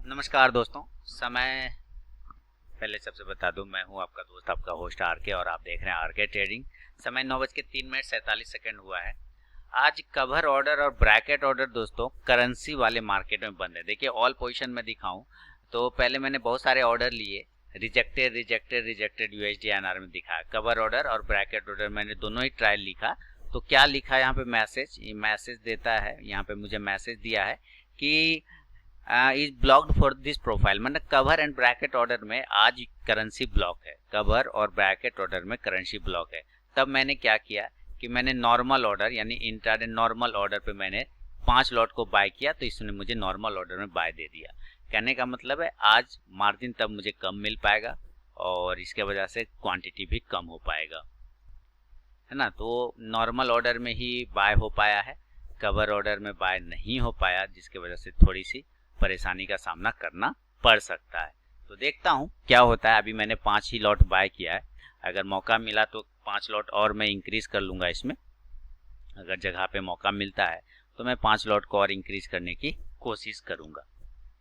नमस्कार दोस्तों। समय पहले सबसे बता दूं, मैं हूं आपका दोस्त, आपका होस्ट आरके, और आप देख रहे हैं आरके ट्रेडिंग। समय 9:03 हुआ है। आज कवर ऑर्डर और ब्रैकेट ऑर्डर दोस्तों करेंसी वाले मार्केट में बंद है। देखिए ऑल पोजीशन में दिखाऊं तो पहले मैंने बहुत सारे ऑर्डर लिए, rejected rejected rejected USD NR में दिखा। कवर ऑर्डर और ब्रैकेट ऑर्डर मैंने दोनों ही ट्रायल लिखा। तो क्या लिखा है यहाँ पे, मैसेज देता है, यहाँ पे मुझे मैसेज दिया है कि is blocked for this profile. मतलब कवर एंड ब्रैकेट ऑर्डर में आज करेंसी ब्लॉक है, कवर और ब्रैकेट ऑर्डर में करेंसी ब्लॉक है। तब मैंने क्या किया कि मैंने नॉर्मल ऑर्डर यानी इंट्राडे नॉर्मल ऑर्डर पे मैंने 5 लॉट को बाय किया, तो इसने मुझे नॉर्मल ऑर्डर में बाय दे दिया। कहने का मतलब है आज मार्जिन तब मुझे कम मिल पाएगा और इसके वजह से क्वांटिटी भी कम हो पाएगा, है ना। तो नॉर्मल ऑर्डर में ही बाय हो पाया है, कवर ऑर्डर में बाय नहीं हो पाया, जिसकी वजह से थोड़ी सी परेशानी का सामना करना पड़ सकता है। तो देखता हूँ क्या होता है। अभी मैंने 5 ही लॉट बाय किया है, अगर मौका मिला तो 5 लॉट और मैं इंक्रीज कर लूँगा इसमें। अगर जगह पे मौका मिलता है तो मैं 5 लॉट को और इंक्रीज करने की कोशिश करूँगा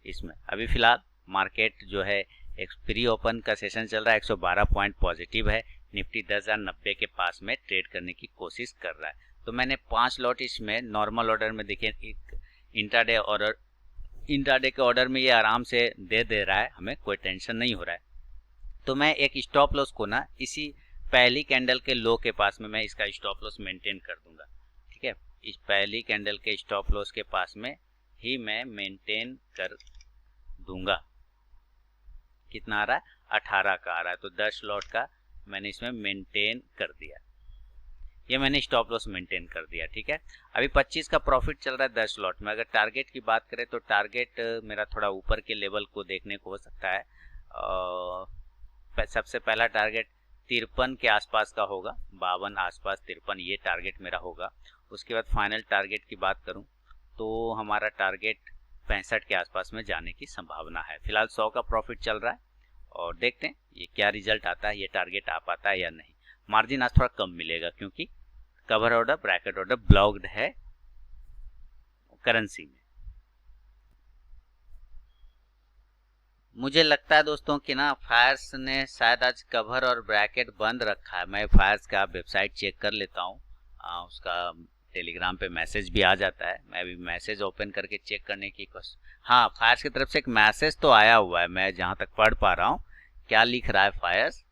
इसमें। अभी फिलहाल मार्केट जो है एक प्री ओपन का सेशन चल रहा है, 112 पॉइंट पॉजिटिव है। निफ्टी 10,090 के पास में ट्रेड करने की कोशिश कर रहा है। तो मैंने 5 लॉट इसमें नॉर्मल ऑर्डर में, देखिए एक इंट्राडे के ऑर्डर में ये आराम से दे रहा है, हमें कोई टेंशन नहीं हो रहा है। तो मैं एक स्टॉप लॉस को ना इसी पहली कैंडल के लो के पास में मैं इसका स्टॉप लॉस मेंटेन कर दूंगा। ठीक है, इस पहली कैंडल के स्टॉप लॉस के पास में ही मैं मेंटेन कर दूंगा। कितना आ रहा है, 18 का आ रहा है, तो 10 लॉट का मैंने इसमें मेंटेन कर दिया। ये मैंने स्टॉप लॉस मेंटेन कर दिया। ठीक है, अभी 25 का प्रॉफिट चल रहा है 10 लॉट में। अगर टारगेट की बात करें तो टारगेट मेरा थोड़ा ऊपर के लेवल को देखने को हो सकता है। सबसे पहला टारगेट 53 के आसपास का होगा, 52 आसपास 53, ये टारगेट मेरा होगा। उसके बाद फाइनल टारगेट की बात करूं तो हमारा टारगेट 65 के आसपास में जाने की संभावना है। फिलहाल 100 का प्रॉफिट चल रहा है और देखते हैं ये क्या रिजल्ट आता है, ये टारगेट आ पाता है या नहीं। मार्जिन आज थोड़ा कम मिलेगा क्योंकि cover order bracket order blocked है करेंसी में। मुझे लगता है दोस्तों कि ना फायर्स ने शायद आज कवर और ब्रैकेट बंद रखा है। मैं फायर्स का वेबसाइट चेक कर लेता हूँ, उसका टेलीग्राम पे मैसेज भी आ जाता है। मैं भी मैसेज ओपन करके चेक करने की कोशिश। हाँ, फायर्स की तरफ से एक मैसेज तो आया हुआ है, मैं जहाँ तक पढ़ पा रहा हूँ। क्या लिख रहा है फायर्स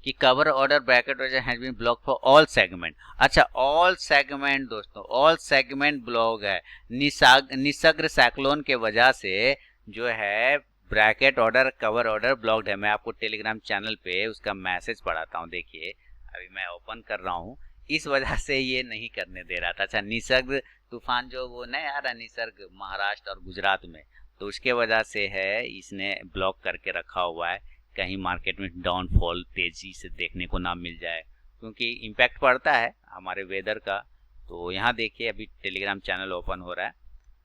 कि cover order bracket order has been block for all segment. अच्छा, ऑल सेगमेंट दोस्तों, ऑल सेगमेंट ब्लॉक है। निसर्ग साइक्लोन के वजह से जो है bracket order cover order blocked है। मैं आपको टेलीग्राम चैनल पे उसका मैसेज पढ़ाता हूँ। देखिए अभी मैं ओपन कर रहा हूँ, इस वजह से ये नहीं करने दे रहा था। अच्छा, निसर्ग तूफान जो वो नहीं आ रहा, निसर्ग महाराष्ट्र और गुजरात में, तो उसके वजह से है, इसने ब्लॉक करके रखा हुआ है। कहीं मार्केट में डाउनफॉल तेजी से देखने को ना मिल जाए, क्योंकि इम्पैक्ट पड़ता है हमारे वेदर का। तो यहाँ देखिए अभी टेलीग्राम चैनल ओपन हो रहा है,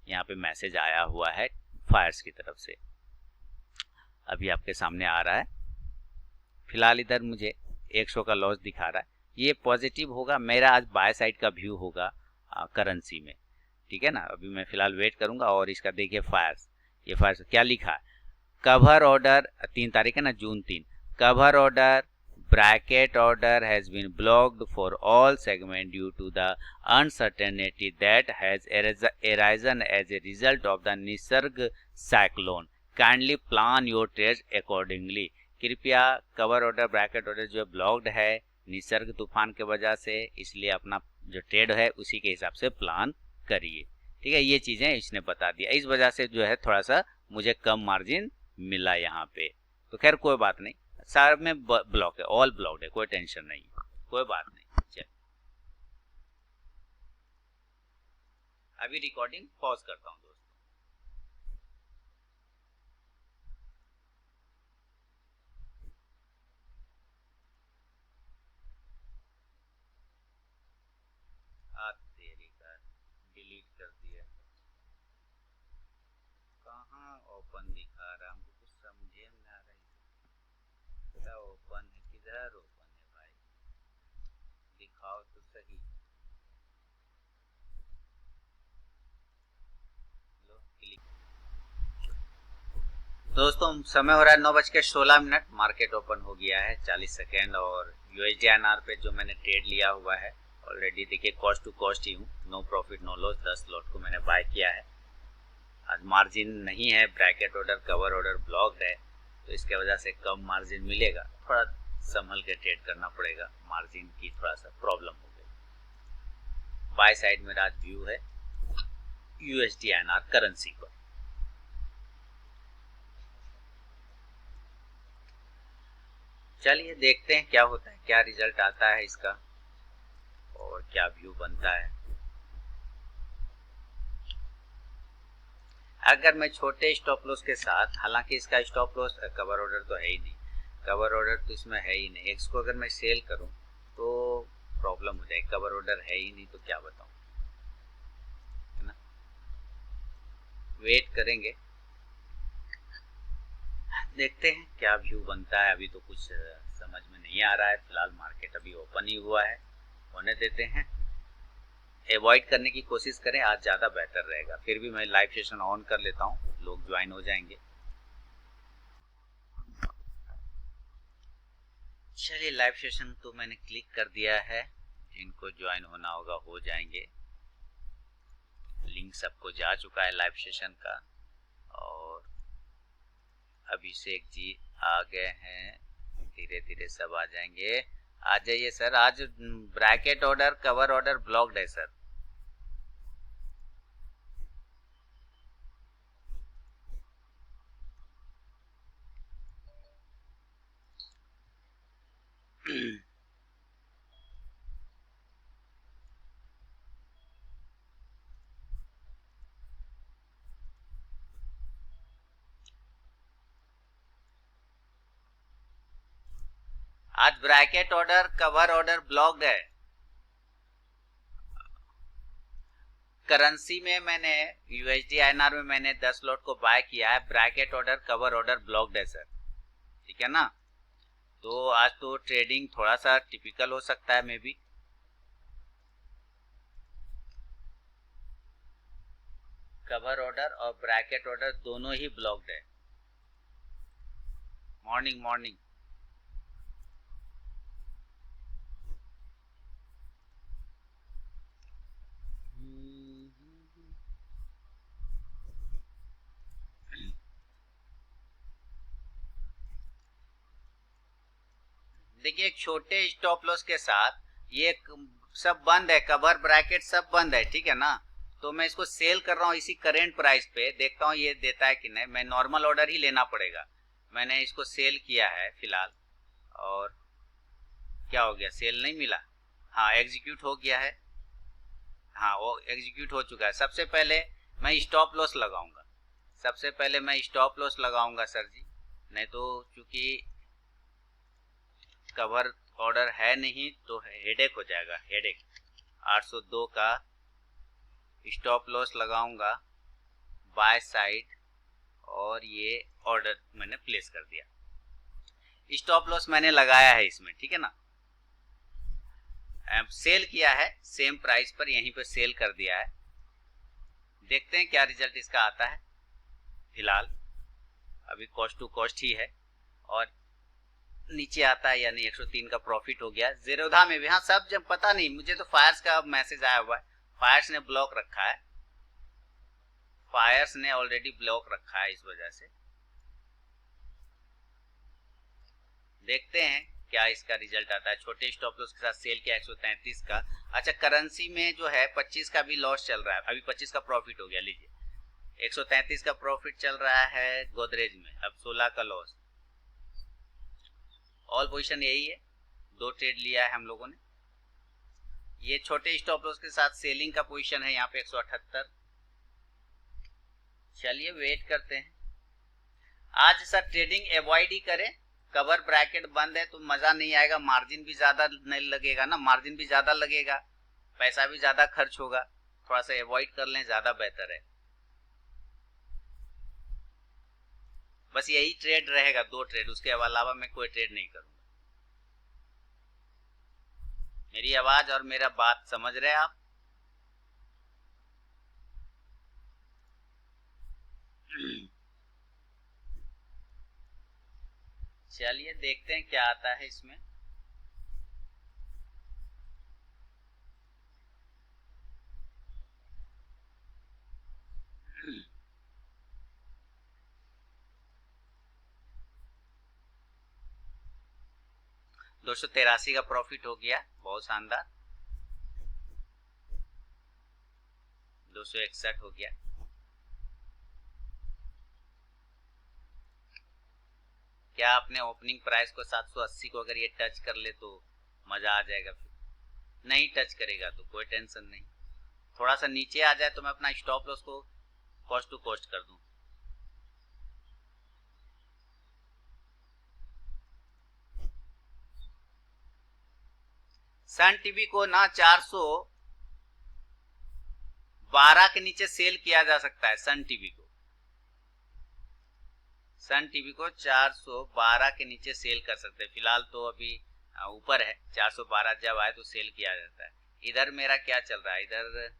यहाँ पे मैसेज आया हुआ है फायर्स की तरफ से, अभी आपके सामने आ रहा है। फिलहाल इधर मुझे 100 का लॉस दिखा रहा है। ये पॉजिटिव होगा, मेरा आज बाय साइड का व्यू होगा करेंसी में। ठीक है ना, अभी मैं फिलहाल वेट करूंगा। और इसका देखिए फायर्स, ये फायर्स क्या लिखा है, कवर ऑर्डर 3 तारीख है ना, जून 3, cover order bracket order has been blocked for all segment due to the uncertainty that has arisen as a result of the Nisarg cyclone. Kindly plan your trades accordingly. कृपया cover order bracket order जो blocked है निसर्ग तूफान के वजह से, इसलिए अपना जो ट्रेड है उसी के हिसाब से प्लान करिए। ठीक है, ये चीजें इसने बता दिया। इस वजह से जो है थोड़ा सा मुझे कम मार्जिन मिला यहाँ पे। तो खैर कोई बात नहीं, सारे में ब्लॉक है, ऑल ब्लॉक्ड है, कोई टेंशन नहीं, कोई बात नहीं। चल अभी रिकॉर्डिंग पॉज करता हूँ दोस्तों। तेरी का डिलीट कर दिया, कहाँ ओपन दिखा रहा, हमको कुछ समझे में आ रही। क्या ओपन है, किधर ओपन है भाई, दिखाओ तो सही। लो क्लिक, दोस्तों समय हो रहा है 9:16। मार्केट ओपन हो गया है 40 सेकेंड और USD/INR पे जो मैंने ट्रेड लिया हुआ है ऑलरेडी देखिए कॉस्ट टू कॉस्ट ही हूँ, no profit no loss. 10 lot को मैंने बाय किया है। आज मार्जिन नहीं है, bracket order cover order blocked है, तो इसके वजह से कम मार्जिन मिलेगा। थोड़ा संभल के ट्रेड करना पड़ेगा, मार्जिन की थोड़ा सा प्रॉब्लम हो गई। बाय साइड मेरा आज व्यू है USD/INR करेंसी पर। चलिए देखते हैं क्या होता है, क्या रिजल्ट आता है इसका और क्या व्यू बनता है। अगर मैं छोटे स्टॉप लॉस के साथ, हालांकि इसका स्टॉप लॉस कवर ऑर्डर तो है ही नहीं, कवर ऑर्डर तो इसमें है ही नहीं। एक्स को अगर मैं सेल करूं तो प्रॉब्लम हो जाएगी, कवर ऑर्डर है ही नहीं तो क्या बताऊं, है ना। वेट करेंगे, देखते हैं क्या व्यू बनता है। अभी तो कुछ समझ में नहीं आ रहा है, फिलहाल मार्केट अभी ओपन ही हुआ है, होने देते हैं। अवॉइड करने की कोशिश करें, आज ज़्यादा बेहतर रहेगा। फिर भी मैं लाइव सेशन ऑन कर लेता हूँ, लोग ज्वाइन हो जाएंगे। चलिए लाइव सेशन तो मैंने क्लिक कर दिया है, जिनको ज्वाइन होना होगा हो जाएंगे। लिंक सबको जा चुका है लाइव सेशन का। और अभिषेक जी आ गए हैं, धीरे धीरे सब आ जाएंगे। आ जाइए सर। आज bracket order cover order blocked है सर। आज bracket order cover order blocked है। करेंसी में मैंने USD/INR में मैंने 10 लॉट को बाय किया है। Bracket order cover order blocked है सर, ठीक है ना। तो आज तो ट्रेडिंग थोड़ा सा टिपिकल हो सकता है मे बी। कवर ऑर्डर और ब्रैकेट ऑर्डर दोनों ही ब्लॉक्ड है। Morning morning. देखिए एक छोटे स्टॉप लॉस के साथ ये सब बंद है, कवर ब्रैकेट सब बंद है, ठीक है ना। तो मैं इसको सेल कर रहा हूँ इसी करेंट प्राइस पे, देखता हूँ ये देता है कि नहीं। मैं नॉर्मल ऑर्डर ही लेना पड़ेगा। मैंने इसको सेल किया है फिलहाल, और क्या हो गया, सेल नहीं मिला। हाँ एग्जीक्यूट हो गया है, हाँ वो एग्जीक्यूट हो चुका है। सबसे पहले मैं स्टॉप लॉस लगाऊंगा, सबसे पहले मैं स्टॉप लॉस लगाऊंगा सर जी, नहीं तो चूंकि कवर ऑर्डर है नहीं तो हेडेक हो जाएगा, हेडेक। 802 का स्टॉप लॉस लगाऊंगा बाय साइड, और ये ऑर्डर मैंने प्लेस कर दिया। स्टॉप लॉस मैंने लगाया है इसमें, ठीक है ना। सेल किया है सेम प्राइस पर, यहीं पर सेल कर दिया है। देखते हैं क्या रिजल्ट इसका आता है। फिलहाल अभी कॉस्ट टू कॉस्ट ही है, और नीचे आता है या नहीं। 103 का प्रॉफिट हो गया। जेरोधा में भी, हाँ सब जब पता नहीं, मुझे तो फायर्स का मैसेज आया हुआ है, फायर्स ने ब्लॉक रखा है, फायर्स ने ऑलरेडी ब्लॉक रखा है, इस वजह से देखते हैं क्या इसका रिजल्ट आता है। छोटे स्टॉप लॉस के साथ सेल किया 133 का। अच्छा करेंसी में जो है 25 का भी लॉस चल रहा है, अभी 25 का प्रॉफिट हो गया। लीजिए 133 का प्रॉफिट चल रहा है गोदरेज में, अब 16 का लॉस। ऑल पोजीशन यही है, 2 ट्रेड लिया है हम लोगों ने। ये छोटे स्टॉप लॉस के साथ सेलिंग का पोजीशन है यहाँ पे 178। चलिए वेट करते हैं। आज सर ट्रेडिंग अवॉइड ही करें, कवर ब्रैकेट बंद है तो मजा नहीं आएगा, मार्जिन भी ज्यादा नहीं लगेगा ना, मार्जिन भी ज्यादा लगेगा, पैसा भी ज्यादा खर्च होगा। थोड़ा सा अवॉइड कर लें, ज्यादा बेहतर है। बस यही ट्रेड रहेगा, 2 ट्रेड, उसके अलावा मैं कोई ट्रेड नहीं करूंगा। मेरी आवाज और मेरा बात समझ रहे हैं आप? चलिए देखते हैं क्या आता है इसमें। $283 का प्रॉफिट हो गया, बहुत शानदार। 261 हो गया। क्या आपने ओपनिंग प्राइस को 780 को अगर ये टच कर ले तो मजा आ जाएगा। फिर नहीं टच करेगा तो कोई टेंशन नहीं। थोड़ा सा नीचे आ जाए तो मैं अपना स्टॉप लॉस को कॉस्ट टू कॉस्ट कर दूं। सन टीवी को ना 412 के नीचे सेल किया जा सकता है। सन टीवी को 412 के नीचे सेल कर सकते हैं। फिलहाल तो अभी ऊपर है, 412 जब आए तो सेल किया जाता है। इधर मेरा क्या चल रहा है इधर।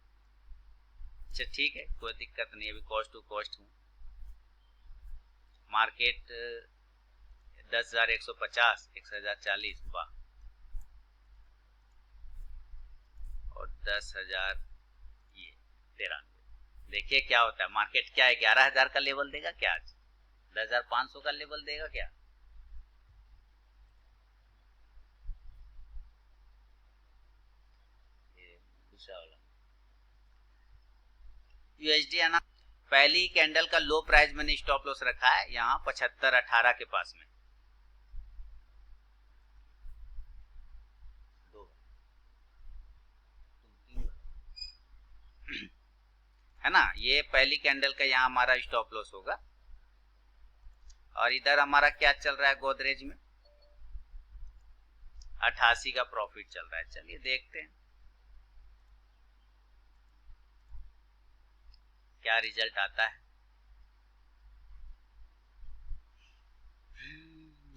अच्छा ठीक है, कोई दिक्कत नहीं, अभी कॉस्ट टू कॉस्ट हूँ। मार्केट 10,150, 1,040 वाह, और 10,000 ये 93। देखिए क्या होता है, मार्केट क्या है 11,000 का लेवल देगा क्या आज, 10,500 का लेवल देगा क्या। दूसरा वाला यूएसडी है ना, पहली कैंडल का लो प्राइस मैंने स्टॉप लॉस रखा है यहाँ 75.18 के पास में। है ना, ये पहली कैंडल का यहाँ हमारा स्टॉप लॉस होगा। और इधर हमारा क्या चल रहा है गोदरेज में 88 का प्रॉफिट चल रहा है। चलिए देखते हैं क्या रिजल्ट आता है।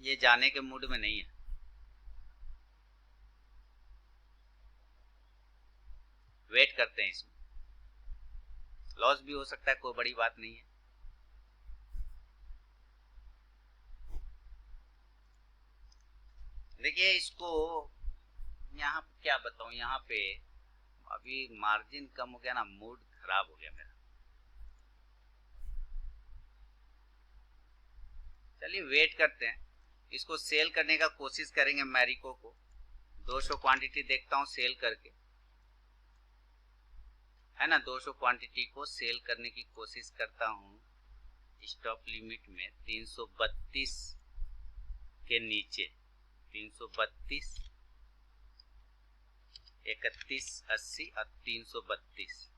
ये जाने के मूड में नहीं है, वेट करते हैं। इसमें लॉस भी हो सकता है, कोई बड़ी बात नहीं है। देखिए इसको यहाँ क्या बताऊं, यहाँ पे अभी मार्जिन कम हो गया ना, मूड खराब हो गया मेरा। चलिए वेट करते हैं, इसको सेल करने का कोशिश करेंगे। मैरिको को 200 क्वांटिटी देखता हूँ सेल करके, है ना, 200 क्वांटिटी को सेल करने की कोशिश करता हूँ। स्टॉप लिमिट में 332 के नीचे, 332, 3180 और 332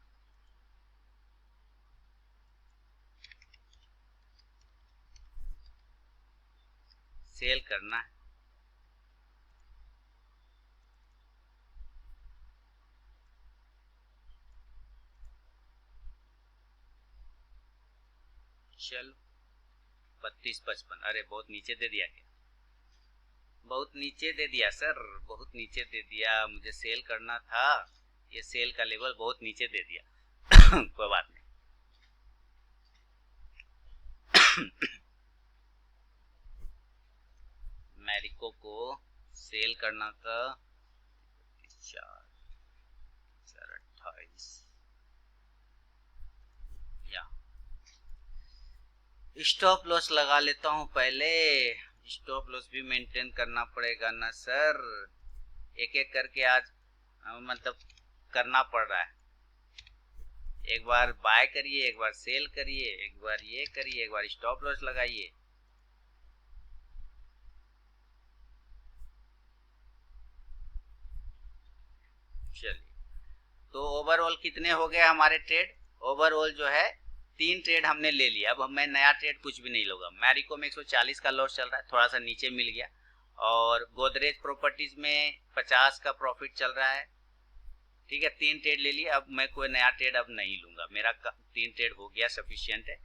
सेल करना है। चलो 3255, अरे बहुत नीचे दे दिया क्या, बहुत नीचे दे दिया सर, बहुत नीचे दे दिया। मुझे सेल करना था, ये सेल का लेवल बहुत नीचे दे दिया। कोई बात नहीं। मैरिको को सेल करना था 4,28 या स्टॉप लॉस लगा लेता हूँ पहले। स्टॉप लॉस भी मेंटेन करना पड़ेगा ना सर, एक एक करके आज मतलब करना पड़ रहा है। एक बार बाय करिए, एक बार सेल करिए, एक बार ये करिए, एक बार स्टॉप लॉस लगाइए। चलिए तो ओवरऑल कितने हो गए हमारे ट्रेड, ओवरऑल जो है 3 ट्रेड हमने ले लिया। अब मैं नया ट्रेड कुछ भी नहीं लूंगा। मैरिको में 140 का लॉस चल रहा है, थोड़ा सा नीचे मिल गया। और गोदरेज प्रॉपर्टीज में 50 का प्रॉफिट चल रहा है। ठीक है, 3 ट्रेड ले लिए, अब मैं कोई नया ट्रेड अब नहीं लूंगा, मेरा 3 ट्रेड हो गया, सफिशियंट है।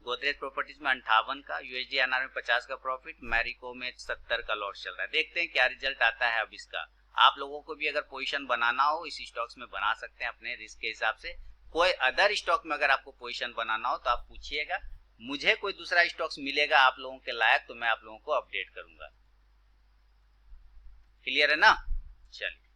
गोदरेज प्रॉपर्टीज में 58 का, यूएसडी आरआर में 50 का प्रॉफिट, मैरिको में 70 का लॉस चल रहा है। देखते हैं क्या रिजल्ट आता है अब इसका। आप लोगों को भी अगर पोजीशन बनाना हो इस स्टॉक्स में बना सकते हैं अपने रिस्क के हिसाब से। कोई अदर स्टॉक में अगर आपको पोजीशन बनाना हो तो आप पूछिएगा, मुझे कोई दूसरा स्टॉक्स मिलेगा आप लोगों के लायक तो मैं आप लोगों को अपडेट करूंगा। क्लियर है ना? चलिए,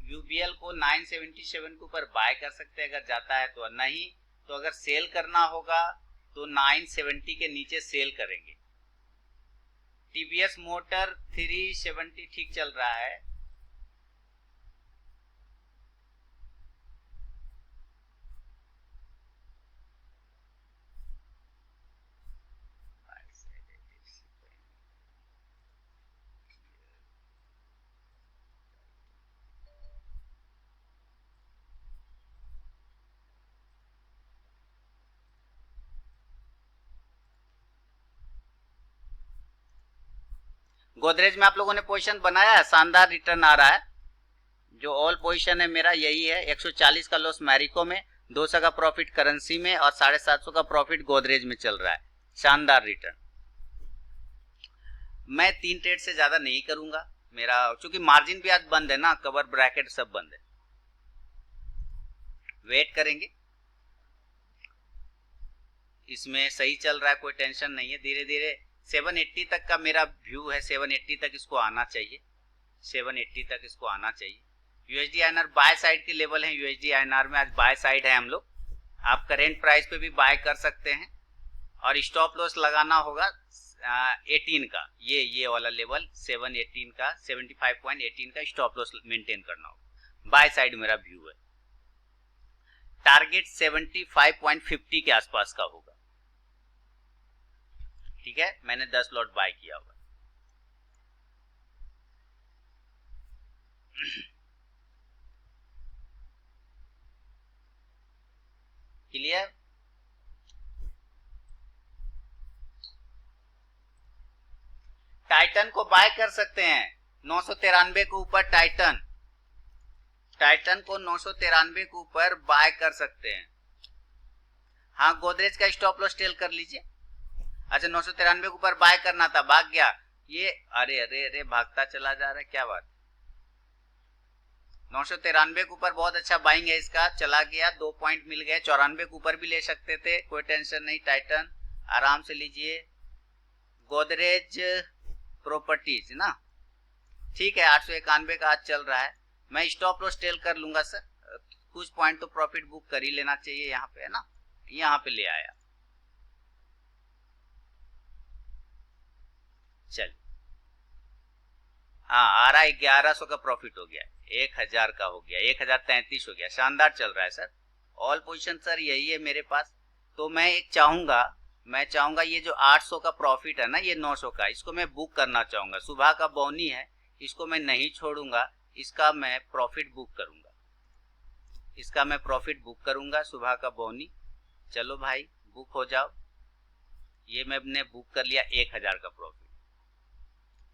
यूबीएल को 977 के ऊपर बाय कर सकते हैं अगर जाता है तो, नहीं तो अगर सेल करना होगा तो 970 के नीचे सेल करेंगे। टीवीएस मोटर 370 ठीक चल रहा है। गोदरेज में आप लोगों ने पोजीशन बनाया है, शानदार रिटर्न आ रहा है। जो ऑल पोजीशन है मेरा यही है। 140 का लॉस मैरिको में, 200 का प्रॉफिट करेंसी में और 750 का प्रॉफिट गोदरेज में चल रहा है। शानदार रिटर्न। मैं 3 ट्रेड से ज्यादा नहीं करूंगा मेरा, क्योंकि मार्जिन भी आज बंद है ना, कवर ब्रैकेट सब बंद है। वेट करेंगे, इसमें सही चल रहा है, कोई टेंशन नहीं है। धीरे धीरे 780 तक का मेरा व्यू है, 780 तक इसको आना चाहिए, 780 तक इसको आना चाहिए। यूएसडी आईएनआर बाय साइड के लेवल है। यूएसडी आईएनआर में आज बाय साइड है हम लोग। आप करेंट प्राइस पे भी बाय कर सकते हैं और स्टॉप लॉस लगाना होगा 18 का, ये वाला लेवल 718 का, 75.18 का स्टॉप लॉस मेंटेन करना होगा। बाय साइड मेरा व्यू है। टारगेट 75.50 के आसपास का होगा। ठीक है, मैंने 10 लॉट बाय किया हुआ। क्लियर? टाइटन को बाय कर सकते हैं 993 के ऊपर। टाइटन को 993 के ऊपर बाय कर सकते हैं। हाँ, गोदरेज का स्टॉप लॉस टेल कर लीजिए। अच्छा, 993 के ऊपर बाय करना था, भाग गया ये। अरे अरे अरे, भागता चला जा रहा है, क्या बात। 993 के ऊपर बहुत अच्छा बाइंग है इसका, चला गया, 2 पॉइंट मिल गए। 94 के ऊपर भी ले सकते थे, कोई टेंशन नहीं। टाइटन आराम से लीजिए। गोदरेज प्रॉपर्टीज ना, ठीक है, 891 का आज चल रहा है। मैं स्टॉप लॉस टेल कर लूंगा सर, कुछ पॉइंट तो प्रॉफिट बुक कर ही लेना चाहिए यहाँ पे, है ना। यहाँ पे ले आया, चल। हाँ, आ रहा है, 1100 का प्रॉफिट हो गया, 1000 का हो गया, 1033 हो गया। शानदार चल रहा है सर। ऑल पोजीशन सर यही है मेरे पास। तो मैं चाहूंगा ये जो 800 का प्रॉफिट है ना, ये 900 का, इसको मैं बुक करना चाहूंगा। सुबह का बोनी है, इसको मैं नहीं छोड़ूंगा, इसका मैं प्रॉफिट बुक करूंगा। सुबह का बोनी, चलो भाई बुक हो जाओ। ये मैंने बुक कर लिया 1000 का प्रॉफिट।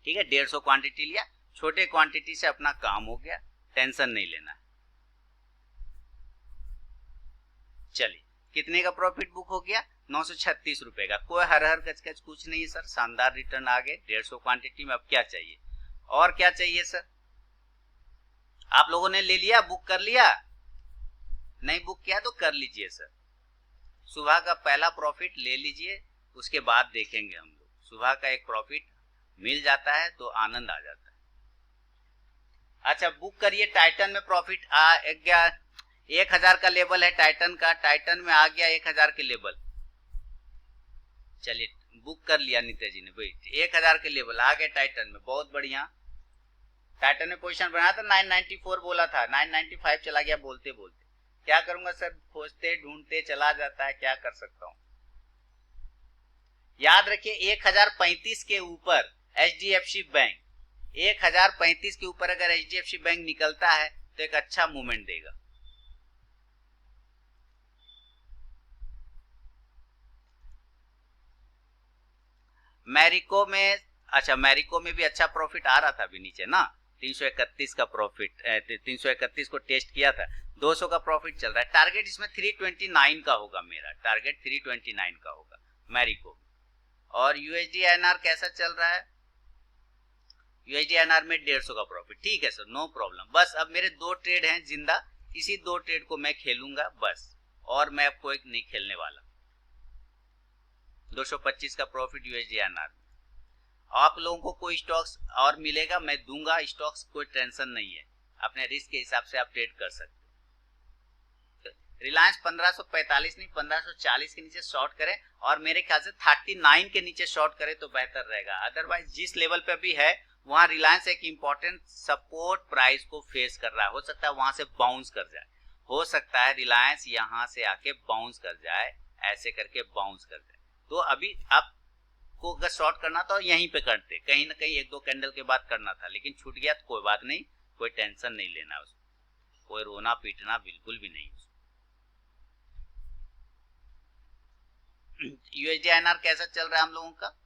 ठीक है, 150 क्वांटिटी लिया, छोटे क्वांटिटी से अपना काम हो गया, टेंशन नहीं लेना है। चलिए, कितने का प्रॉफिट बुक हो गया? 936 रुपए का। कोई हर कचकच कुछ नहीं है सर, शानदार रिटर्न आ गए 150 क्वांटिटी में। अब क्या चाहिए, और क्या चाहिए सर? आप लोगों ने ले लिया, बुक कर लिया? नहीं बुक किया तो कर लीजिए सर। सुबह का पहला प्रॉफिट ले लीजिए, उसके बाद देखेंगे हम लोग। सुबह का एक प्रॉफिट मिल जाता है तो आनंद आ जाता है। अच्छा, बुक करिए। टाइटन में प्रॉफिट आ गया, 1000 का लेवल है टाइटन का, टाइटन में आ गया 1000 के लेवल। चलिए, बुक कर लिया नित्य जी ने भाई, 1000 के लेवल आ गए टाइटन में, बहुत बढ़िया। टाइटन में पोजीशन बनाया था, 994 बोला था, 995 चला गया बोलते बोलते। क्या करूंगा सर, खोजते ढूंढते चला जाता है, क्या कर सकता हूं। याद रखिए 1035 के ऊपर एचडीएफसी बैंक, 1035 के ऊपर अगर एचडीएफसी बैंक निकलता है तो एक अच्छा मूवमेंट देगा। मैरिको में, अच्छा मैरिको में भी अच्छा प्रॉफिट आ रहा था अभी नीचे ना, 331 का प्रॉफिट, 331 को टेस्ट किया था, 200 का प्रॉफिट चल रहा है। टारगेट इसमें 329 का होगा, मेरा टारगेट 329 का होगा मैरिको। और यूएसडी आईएनआर कैसा चल रहा है? यूएसडी आईएनआर में 150 का प्रॉफिट, ठीक है सर, नो प्रॉब्लम। बस अब मेरे 2 ट्रेड हैं जिंदा, इसी 2 ट्रेड को मैं खेलूंगा बस, और मैं आपको एक नहीं खेलने वाला। 225 का प्रॉफिट USD/INR। आप लोगों को कोई स्टॉक्स और मिलेगा, मैं दूंगा स्टॉक्स, कोई टेंशन नहीं है, अपने रिस्क के हिसाब से आप ट्रेड कर सकते हो। रिलायंस 1545 नहीं 1540 के नीचे शॉर्ट करें, और मेरे ख्याल से 39 के नीचे शॉर्ट करें तो बेहतर रहेगा। अदरवाइज जिस लेवल पे अभी है वहां रिलायंस एक इंपॉर्टेंट सपोर्ट प्राइस को फेस कर रहा है, हो सकता है वहां से बाउंस कर जाए, हो सकता है रिलायंस यहां से आके बाउंस कर जाए, ऐसे करके बाउंस कर जाए। तो अभी आपको अगर शॉर्ट करना था यहीं पे करते, कहीं ना कहीं 1-2 कैंडल के बाद करना था, लेकिन छूट गया तो कोई बात नहीं, कोई टेंशन नहीं लेना उसको, कोई रोना पीटना बिल्कुल भी नहीं। USD/INR कैसा चल रहा है हम लोगों का?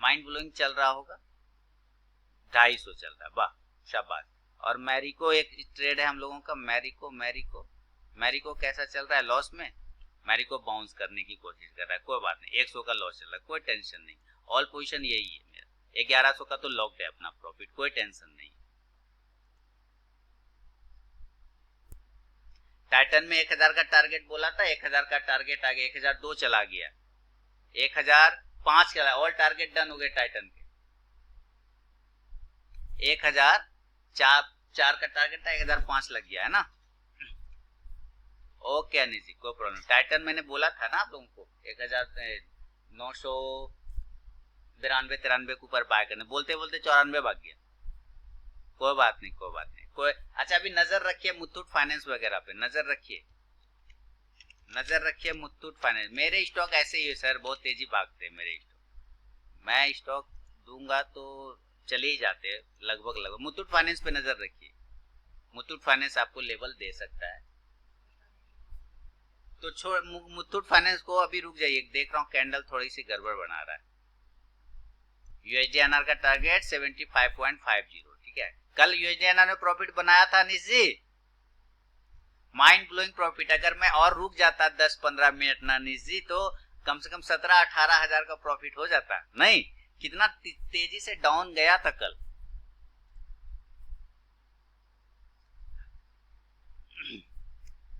माइंड ब्लोइंग चल रहा होगा, 250 चल रहा है, वाह शाबाश। और मैरिको एक ट्रेड है हम लोगों का, मैरिको कैसा चल रहा है? लॉस में। मैरिको बाउंस करने की कोशिश कर रहा है, कोई बात नहीं, 100 का लॉस चल रहा है, कोई टेंशन नहीं। ऑल पोजीशन यही है मेरा, 1100 का तो लॉक्ड है अपना प्रॉफिट, कोई टेंशन नहीं। टाइटन में 1000 का टारगेट बोला था, 1000 का टारगेट आ गया, 1002 चला गया, 1005 चला, ऑल टारगेट डन हो गए टाइटन के। 1004 का टारगेट था, 1005 लग गया है ना। ओके अनिल जी, कोई प्रॉब्लम। टाइटन मैंने बोला था ना आप लोगों को 1992-93 के ऊपर बाय करने, बोलते बोलते 94 भाग गया, कोई बात नहीं कोई बात नहीं। कोई अच्छा, अभी नजर रखिए मुथूट फाइनेंस वगैरह पे, नजर रखिए मुथूट फाइनेंस। मेरे स्टॉक ऐसे ही है सर, बहुत तेजी भागते हैं मेरे स्टॉक, मैं स्टॉक दूंगा तो चले ही जाते हैं लगभग। मुथूट फाइनेंस पे नजर रखिए, मुथूट फाइनेंस आपको लेवल दे सकता है, तो छोड़ मुथूट फाइनेंस को अभी रुक जाइए, देख रहा हूँ कैंडल थोड़ी सी गड़बड़ बना रहा है। USD/INR का टारगेट 75.50, ठीक है। कल USD/INR में प्रॉफिट बनाया था अनिश जी, माइंड ब्लोइंग प्रॉफिट। अगर मैं और रुक जाता 10-15 मिनट ना अनिश जी, तो कम से कम 17-18 हजार का प्रॉफिट हो जाता। नहीं, कितना तेजी से डाउन गया था कल,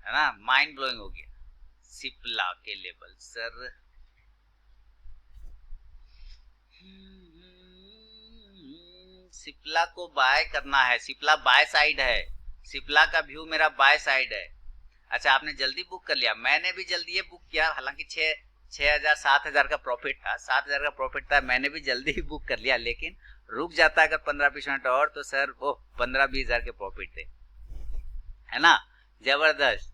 है ना, माइंड ब्लोइंग हो गया। सिप्ला के लेवल सर, सिप्ला को बाय करना है, सिप्ला बाय साइड है, सिप्ला का व्यू मेरा बाय साइड है। अच्छा आपने जल्दी बुक कर लिया, मैंने भी जल्दी बुक किया, हालांकि 6,000-7,000 का प्रॉफिट था, 7,000 का प्रॉफिट था, मैंने भी जल्दी ही बुक कर लिया, लेकिन रुक जाता अगर 15-20 मिनट और तो सर वो 15-20 हजार के प्रॉफिट थे, है ना, जबरदस्त।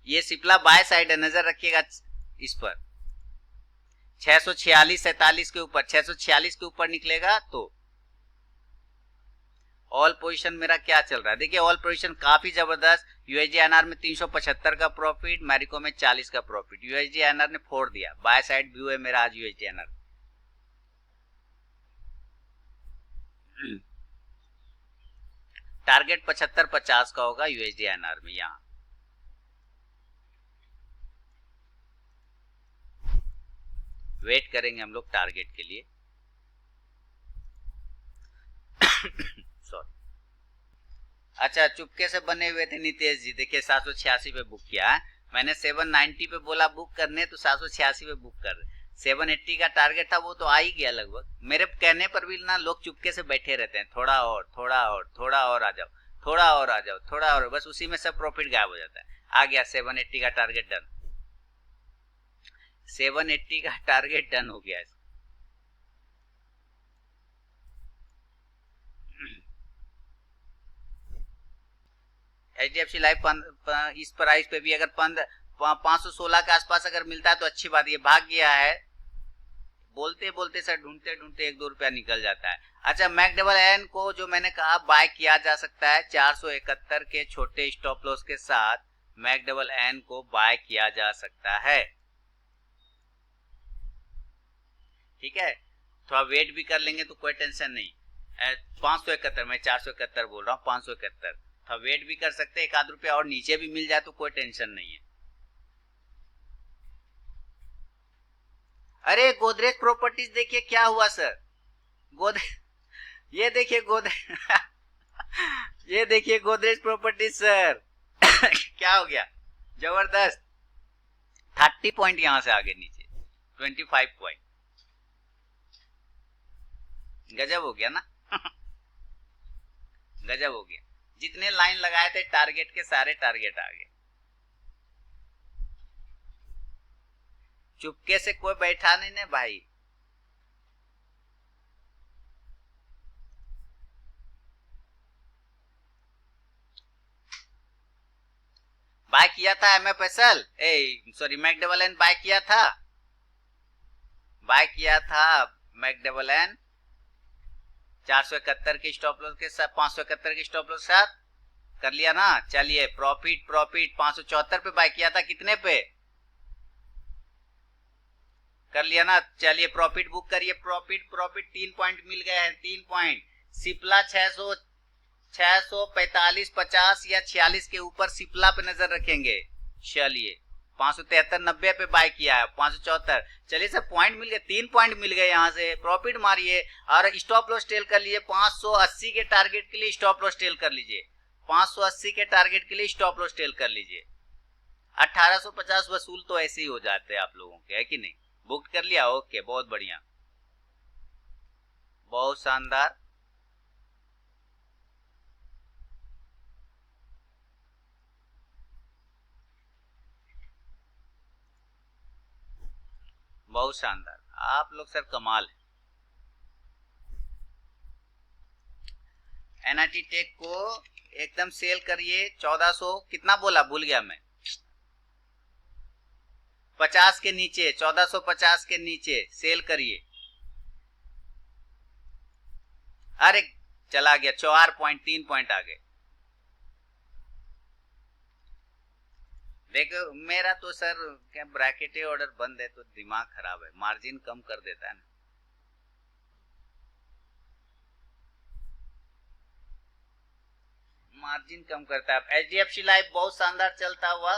ये सिप्ला बाय साइड है, नजर रखिएगा इस पर। 646-47 के ऊपर, 646 के ऊपर निकलेगा तो ऑल पोजीशन मेरा क्या चल रहा है, देखिए ऑल पोजीशन काफी जबरदस्त। USD/INR में 375 का प्रॉफिट, मैरिको में 40 का प्रॉफिट, USD/INR ने फोड़ दिया, बाय साइड व्यू है मेरा आज USD/INR। टारगेट 75-50 का होगा USD/INR में, यहाँ वेट करेंगे हम लोग टारगेट के लिए। सॉरी। अच्छा चुपके से बने हुए थे नितेश जी, देखिए 786 पे बुक किया है मैंने, 790 पे बोला बुक करने तो 786 पे बुक कर, 780 का टारगेट था वो तो आ ही गया लगभग। मेरे कहने पर भी ना लोग चुपके से बैठे रहते हैं, थोड़ा और थोड़ा और थोड़ा और आ जाओ, थोड़ा और आ जाओ, थोड़ा और, बस उसी में सब प्रॉफिट गायब हो जाता है। आ गया 780 का टारगेट डन, 780 का टारगेट डन हो गया। HDFC लाइफ इस प्राइस पे भी अगर 516 के आसपास अगर मिलता है तो अच्छी बात, ये भाग गया है, बोलते बोलते सर ढूंढते ढूंढते 1-2 रुपया निकल जाता है। अच्छा मैकडबल को जो मैंने कहा बाय किया जा सकता है, 471 के छोटे स्टॉप लॉस के साथ मैकडबल को बाय किया जा सकता है, ठीक है। थोड़ा वेट भी कर लेंगे तो कोई टेंशन नहीं। 571, मैं 471 बोल रहा हूँ, 571 था, वेट भी कर सकते हैं, 1-आध रुपया और नीचे भी मिल जाए तो कोई टेंशन नहीं है। अरे गोदरेज प्रॉपर्टीज देखिए क्या हुआ सर, ये देखिए गोदरेज ये देखिए गोदरेज प्रॉपर्टीज सर। क्या हो गया, जबरदस्त। 30 पॉइंट यहां से आगे नीचे, 25 पॉइंट, गजब हो गया ना। गजब हो गया। जितने लाइन लगाए थे टारगेट के, सारे टारगेट आ गए। चुपके से कोई बैठा नहीं ने भाई। बाय किया था एमएफएसएल, ए सॉरी मैकडबल बाय किया था, बाय किया था मैकडबल 471 के स्टॉप लॉस के साथ, 571 के स्टॉप लॉस के साथ कर लिया ना। चलिए प्रॉफिट प्रॉफिट 574 पे बाय किया था, कितने पे कर लिया ना। चलिए प्रॉफिट बुक करिए, प्रॉफिट प्रॉफिट 3 पॉइंट मिल गए हैं, 3 पॉइंट। सिप्ला 645 50 या 46 के ऊपर सिप्ला पे नजर रखेंगे। चलिए 573 90 पे बाय किया है, 574। चलिए सर पॉइंट मिल गए, 3 पॉइंट मिल गए यहाँ से, प्रॉफिट मारिए और स्टॉप लॉस टेल कर लीजिए। 580 के टारगेट के लिए स्टॉप लॉस टेल कर लीजिए, 580 के टारगेट के लिए स्टॉप लॉस टेल कर लीजिए। 1850 वसूल तो ऐसे ही हो जाते हैं आप लोगों के, है कि नहीं। बुक कर लिया, ओके बहुत बढ़िया, बहुत शानदार। बहुत शानदार, आप लोग सर कमाल है। एनआईटी टेक को एकदम सेल करिए, 1400 कितना बोला भूल गया मैं, 50 के नीचे, 1450 के नीचे सेल करिए। अरे चला गया, 4 पॉइंट 3 पॉइंट आ गए। देखो मेरा तो सर क्या ब्रैकेट ऑर्डर बंद है तो दिमाग खराब है, मार्जिन कम कर देता है ना। मार्जिन कम करता है। एचडीएफसी लाइफ बहुत शानदार चलता हुआ,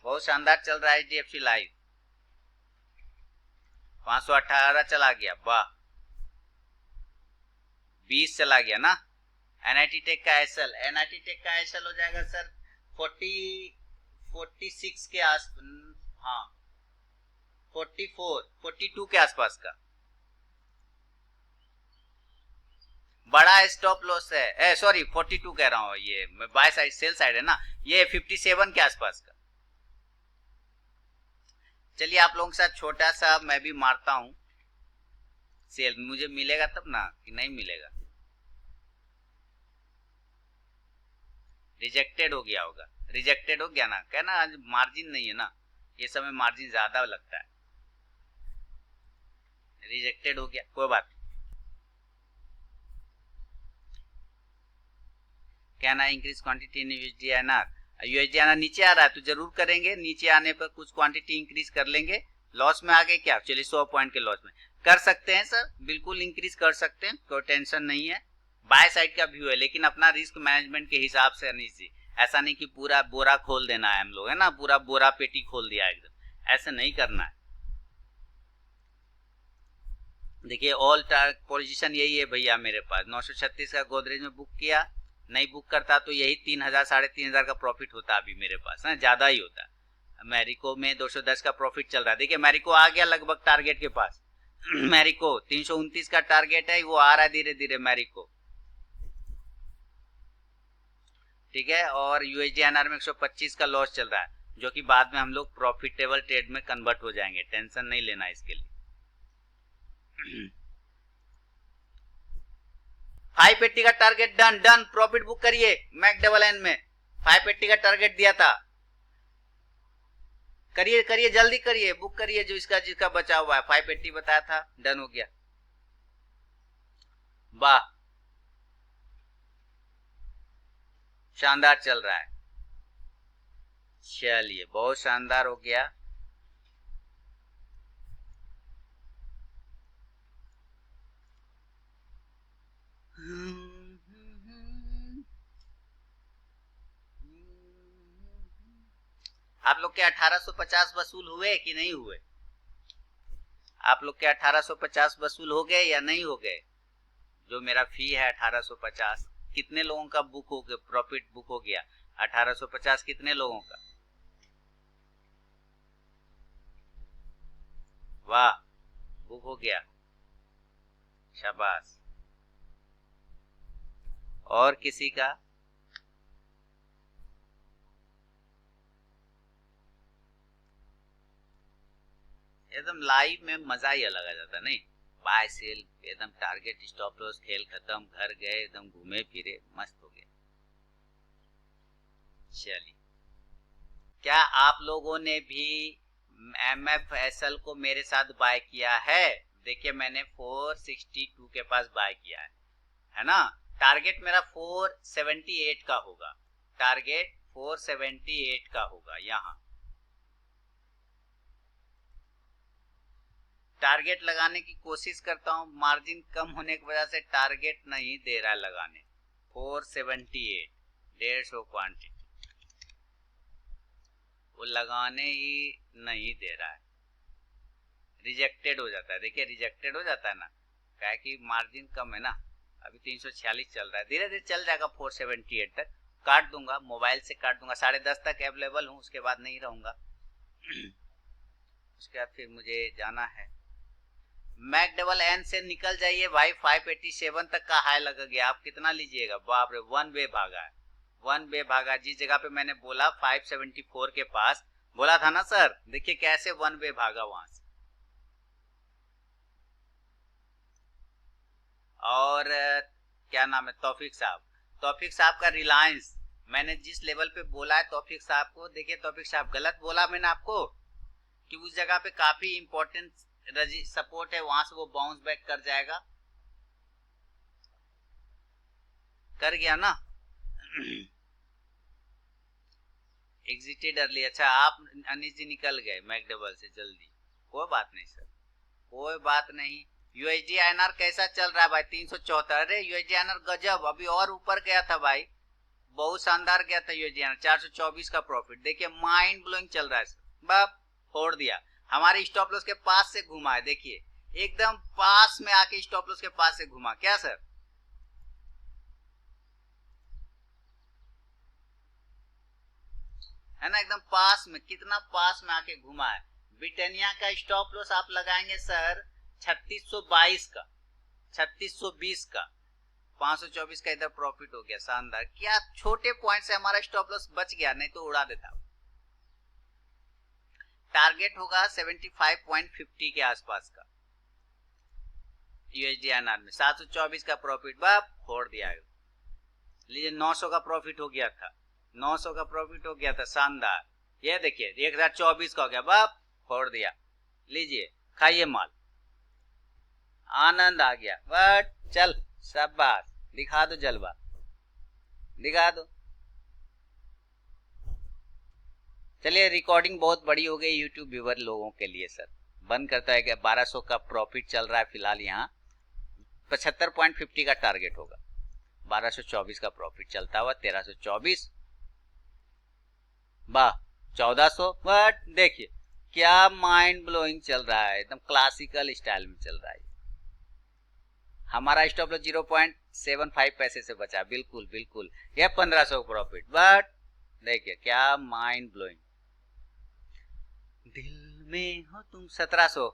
बहुत शानदार चल रहा है एचडीएफसी लाइफ। 518 चला गया, वाह। 20 चला गया ना। एनआईटी टेक का एसएल, एनआईटी टेक का एसएल हो जाएगा सर 46 के आस, हाँ 42 के आसपास का। बड़ा स्टॉप लॉस है, सॉरी 42 कह रहा हूँ, ये बाय साइड सेल साइड है ना, ये 57 के आसपास का। चलिए आप लोगों के साथ छोटा सा मैं भी मारता हूं सेल, मुझे मिलेगा तब ना कि नहीं मिलेगा। रिजेक्टेड हो गया होगा, रिजेक्टेड हो गया ना, कहना आज मार्जिन नहीं है ना, ये समय मार्जिन ज्यादा लगता है, रिजेक्टेड हो गया, कोई बात। कहना increase quantity in USD NR, USD NR नीचे आ रहा है तो जरूर करेंगे, नीचे आने पर कुछ क्वांटिटी इंक्रीज कर लेंगे। लॉस में आ गए क्या, चलिए 100 पॉइंट के लॉस में कर सकते हैं सर, बिल्कुल इंक्रीज कर सकते हैं, कोई टेंशन नहीं है। बाय साइड का व्यू है, लेकिन अपना रिस्क मैनेजमेंट के हिसाब से नहीं सी, ऐसा नहीं कि पूरा बोरा खोल देना है हम लोग, है ना, पूरा बोरा पेटी खोल दिया एकदम, ऐसा नहीं करना है। देखिए ऑल पोजीशन यही है भैया मेरे पास, 936 का गोदरेज में बुक किया, नहीं बुक करता तो यही 3000 3500 का प्रॉफिट होता अभी मेरे पास, है ज्यादा ही होता। मैरिको में 210 का प्रॉफिट चल रहा है, देखिए मैरिको आ गया लगभग टारगेट के पास। मैरिको 329 का टारगेट है, वो आ रहा है धीरे धीरे मैरिको, ठीक है। और यूएसडीएनआर में 125 का लॉस चल रहा है, जो कि बाद में हम लोग प्रॉफिटेबल ट्रेड में कन्वर्ट हो जाएंगे, टेंशन नहीं लेना इसके लिए। 580 का target done done, profit book करिए मैकडबल में, 580 का टारगेट दिया था, करिए करिए जल्दी करिए, बुक करिए जो इसका जिसका बचा हुआ है, 580 बताया था, डन हो गया, वाह शानदार चल रहा है। चलिए बहुत शानदार हो गया। आप लोग के 1850 वसूल हुए कि नहीं हुए? आप लोग के 1850 वसूल हो गए या नहीं हो गए? जो मेरा फी है 1850, कितने लोगों का बुक हो गया, प्रॉफिट बुक हो गया? 1850 कितने लोगों का? वाह, बुक हो गया, शाबाश। और किसी का? एकदम लाइव में मजा ही अलग आ जाता, नहीं? बाय सेल, एकदम टारगेट स्टॉप लॉस, खेल खत्म, घर गए, एकदम घूमे फिरे, मस्त हो गया। चलिए, क्या आप लोगों ने भी MFSL को मेरे साथ बाय किया है? देखिए मैंने 462 के पास बाय किया है ना? टारगेट मेरा 478 का होगा, टारगेट 478 का होगा। यहाँ टारगेट लगाने की कोशिश करता हूँ, मार्जिन कम होने की वजह से टारगेट नहीं दे रहा है लगाने। 478 150 क्वांटिटी वो लगाने ही नहीं दे रहा है, रिजेक्टेड हो जाता है। देखिए रिजेक्टेड हो जाता है ना, क्या है कि मार्जिन कम है ना। अभी 346 चल रहा है, धीरे धीरे चल जाएगा 478 तक। काट दूंगा, मोबाइल से काट दूंगा, 10:30 तक अवेलेबल हूँ, उसके बाद नहीं रहूंगा। उसके बाद फिर मुझे जाना है। मैकडबल से निकल जाइए भाई, 587 तक का हाई लग गया। आप कितना लीजिएगा? बाप रे, वन वे भागा है, वन वे भागा। जिस जगह पे मैंने बोला 574 के पास बोला था ना सर, देखिए कैसे वन वे भागा वहां से। और क्या नाम है, तौफीक साहब, तौफीक साहब का रिलायंस, मैंने जिस लेवल पे बोला है तौफीक साहब को, देखिए तौफीक साहब गलत बोला मैंने आपको कि उस जगह पे काफी इंपॉर्टेंट सपोर्ट है, वहां से वो बाउंस बैक कर जाएगा, कर गया ना। एग्जिटेड अर्ली, अच्छा आप अनिश जी निकल गए मैकडबल से जल्दी, कोई बात नहीं सर, कोई बात नहीं। यूएसडी आईएनआर कैसा चल रहा है भाई? 374। अरे यूएसडी आईएनआर गजब, अभी और ऊपर गया था भाई, बहुत शानदार गया था यूएसडी आईएनआर। 424 का प्रॉफिट, देखिए माइंड ब्लोइंग चल रहा है सर, बस फोड़ दिया। हमारे स्टॉप लॉस के पास से घुमा है, देखिए एकदम पास में आके स्टॉप लॉस के पास से घुमा, क्या सर? है ना, एकदम पास में, कितना पास में आके घुमा है। ब्रिटानिया का स्टॉप लॉस आप लगाएंगे सर 3622 का, 3620 का, 524 का इधर प्रॉफिट हो गया, शानदार। क्या छोटे पॉइंट से हमारा स्टॉप लॉस बच गया, नहीं तो उड़ा देता। टारगेट होगा 75.50 के आसपास का यूएसडी आईएनआर में। 724 का प्रॉफिट, बाप फोड़ दिया। लीजिए 900 का प्रॉफिट हो गया था, 900 का प्रॉफिट हो गया था, शानदार। ये देखिए 1024 का हो गया, बाप फोड़ दिया। लीजिए खाइए माल, आनंद आ गया। बट चल शाबाश, दिखा दो जलवा, दिखा दो। चलिए रिकॉर्डिंग बहुत बड़ी हो गई यूट्यूब व्यूअर लोगों के लिए सर, बंद करता है। कि 1200 का प्रॉफिट चल रहा है फिलहाल, यहाँ 75.50 का टारगेट होगा। 1224 का प्रॉफिट चलता हुआ 1324, वाह 1400। बट देखिए क्या माइंड ब्लोइंग चल रहा है, एकदम क्लासिकल स्टाइल में चल रहा है। हमारा स्टॉप लॉस 0.75 पैसे से बचा, बिल्कुल बिल्कुल। यह 1500 प्रॉफिट, बट देखिए क्या माइंड ब्लोइंग। दिल में हो तुम 1700।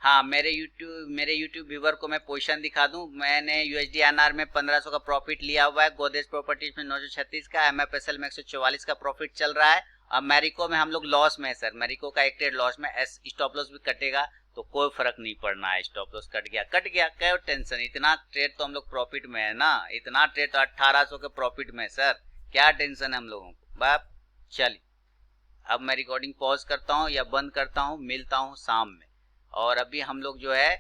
हाँ, मेरे यूट्यूब व्यूवर को मैं पोजीशन दिखा दूं। मैंने यूएसडी आईएनआर में 1500 का प्रॉफिट लिया हुआ है, गोदरेज प्रॉपर्टीज में 936 का, एमएफएसएल में 144 का प्रॉफिट चल रहा है। अब मैरिको में हम लोग लॉस में है सर, मैरिको का एक ट्रेड लॉस में, स्टॉप लॉस भी कटेगा तो कोई फर्क नहीं पड़ना है। स्टॉप लॉस कट गया, क्या टेंशन, इतना ट्रेड तो हम लोग प्रॉफिट में है ना, इतना ट्रेड तो 1800 के प्रॉफिट में है सर, क्या टेंशन है हम लोगों को। बाप चलिए, अब मैं रिकॉर्डिंग पॉज करता हूँ या बंद करता हूँ, मिलता हूँ शाम में। और अभी हम लोग जो है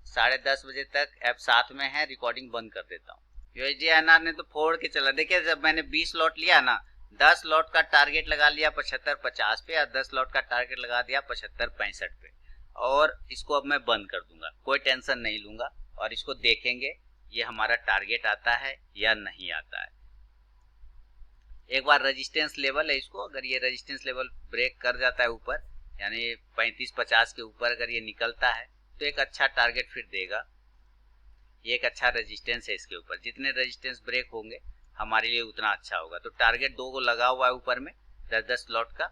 10:30 बजे तक ऐप साथ में है, रिकॉर्डिंग बंद कर देता हूँ। यूएसडी आईएनआर ने तो फोड़ के चला, देखिए जब मैंने 20 लॉट लिया ना, 10 लॉट का टारगेट लगा लिया 75-50 पे, और 10 लॉट का टारगेट लगा दिया 75-65 पे। और इसको अब मैं बंद कर दूंगा, कोई टेंशन नहीं लूंगा, और इसको देखेंगे ये हमारा टारगेट आता है या नहीं आता है। एक बार रेजिस्टेंस लेवल है इसको, अगर ये रेजिस्टेंस लेवल ब्रेक कर जाता है ऊपर, यानी 35-50 के ऊपर अगर ये निकलता है तो एक अच्छा टारगेट फिर देगा। ये एक अच्छा रेजिस्टेंस है इसके ऊपर, जितने रेजिस्टेंस ब्रेक होंगे हमारे लिए उतना अच्छा होगा। तो टारगेट 2 को लगा हुआ है ऊपर में 10-10 लॉट का,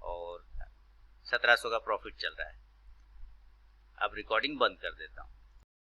और 1700 का प्रॉफिट चल रहा है। अब रिकॉर्डिंग बंद कर देता हूँ।